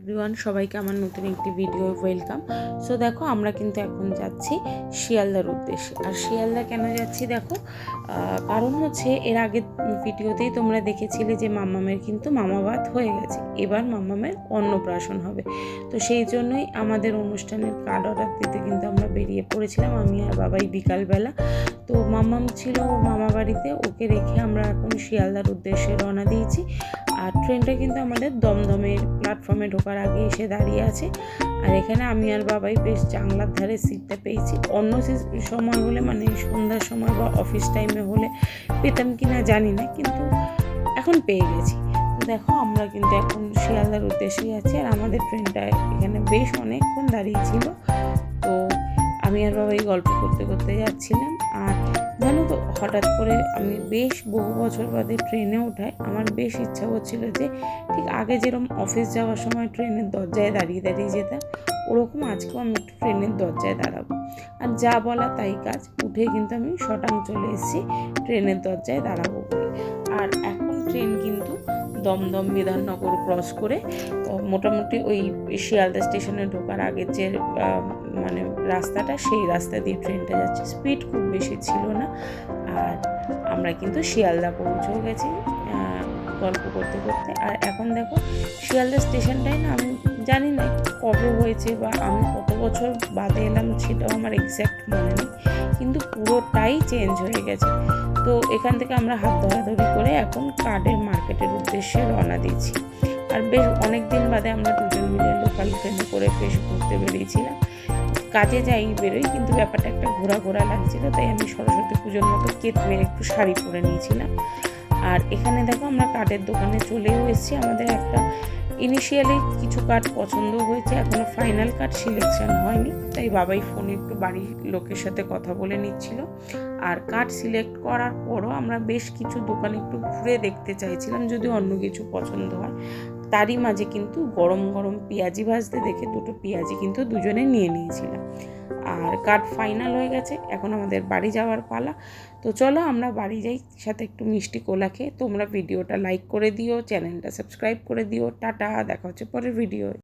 Everyone, সবাইকে আমার নতুন একটি ভিডিও ওয়েলকাম। সো দেখো, আমরা কিন্তু এখন যাচ্ছি শিয়ালদার উদ্দেশ্যে। আর শিয়ালদা কেন যাচ্ছি দেখো, কারণ হচ্ছে এর আগের ভিডিওতেই তোমরা দেখেছিলে যে মাম্মামের কিন্তু মামাভাত হয়ে গেছে, এবার মাম্মামের অন্নপ্রাশন হবে। তো সেই জন্যই আমাদের অনুষ্ঠানের কার্ড অর্ডার দিতে কিন্তু আমরা বেরিয়ে পড়েছিলাম, আমি আর বাবাই বিকালবেলা। তো মাম্মাম ছিল ওর মামা বাড়িতে, ওকে রেখে আমরা এখন শিয়ালদার উদ্দেশ্যে রওনা দিয়েছি। আর ট্রেনটা কিন্তু আমাদের দমদমের প্ল্যাটফর্মে ঢোকার আগে এসে দাঁড়িয়ে আছে। আর এখানে আমি আর বাবাই বেশ জানলার ধারে সিটটা পেয়েছি। অন্য সময় হলে, মানে সন্ধ্যার সময় বা অফিস টাইমে হলে পেতাম কি না জানি না, কিন্তু এখন পেয়ে গেছি। তো দেখো, আমরা কিন্তু এখন শিয়ালদার উদ্দেশ্যে যাচ্ছি। আর আমাদের ট্রেনটা এখানে বেশ অনেকক্ষণ দাঁড়িয়েছিল। তো আমি আর বাবাই গল্প করতে করতে যাচ্ছিলাম। আর জানো তো, হঠাৎ করে আমি বেশ বহু বছর বাদে ট্রেনে ওঠায় আমার বেশ ইচ্ছা হচ্ছিল যে ঠিক আগে যেরকম অফিস যাওয়ার সময় ট্রেনের দরজায় দাঁড়িয়ে দাঁড়িয়ে যেতাম, ওরকম আজকেও আমি একটু ট্রেনের দরজায় দাঁড়াবো। আর যা বলা তাই কাজ, উঠে কিন্তু আমি শটাং চলে এসেছি ট্রেনের দরজায় দাঁড়াবো বলে। আর এখন ট্রেন কিন্তু দমদম বিধাননগর ক্রস করে মোটামুটি ওই শিয়ালদা স্টেশনে ঢোকার আগের যে মানে রাস্তাটা, সেই রাস্তা দিয়ে ট্রেনটা যাচ্ছে। স্পিড খুব বেশি ছিল না। আর আমরা কিন্তু শিয়ালদা পৌঁছেও গেছি গল্প করতে করতে। আর এখন দেখো, শিয়ালদা স্টেশনটাই না, আমি জানি না কবে হয়েছে বা আমি কত বছর বাদে এলাম সেটাও আমার এক্স্যাক্ট মনে নেই, কিন্তু পুরোটাই চেঞ্জ হয়ে গেছে। তো এখান থেকে আমরা হাত ধরাধরি করে এখন কার্ডের মার্কেটের উদ্দেশ্যে রওনা দিয়েছি। আর বেশ অনেক দিন বাদে আমরা দুজন মিলে লোকাল ট্রেনে করে বেশ ঘুরতে বেরিয়েছিলাম। কাজে যাই বেরোই, কিন্তু ব্যাপারটা একটা ঘোরা ঘোরা লাগছিল, তাই আমি সরস্বতী পুজোর মতো কেত মেরে একটু শাড়ি পরে নিয়েছিলাম। আর এখানে দেখো, আমরা কার্ডের দোকানে চলেও এসেছি। আমাদের একটা ইনিশিয়ালি কিছু কার্ড পছন্দ হয়েছে, এখনও ফাইনাল কার্ড সিলেকশন হয়নি, তাই বাবাই ফোনে একটু বাড়ির লোকের সাথে কথা বলে নিচ্ছিল। আর কার্ড সিলেক্ট করার পরও আমরা বেশ কিছু দোকানে একটু ঘুরে দেখতে চাইছিলাম, যদি অন্য কিছু পছন্দ হয়। তারই মাঝে কিন্তু গরম গরম পেঁয়াজি ভাজতে দেখে দুটো পেঁয়াজি কিন্তু দুজনে নিয়ে নিয়েছিলাম। আর কার্ড ফাইনাল হয়ে গেছে, এখন আমাদের বাড়ি যাওয়ার পালা। তো চলো আমরা বাড়ি যাই, সাথে একটু মিষ্টি কোলা খেয়ে। তোমরা ভিডিওটা লাইক করে দিও, চ্যানেলটা সাবস্ক্রাইব করে দিও। টাটা, দেখা হচ্ছে পরের ভিডিও।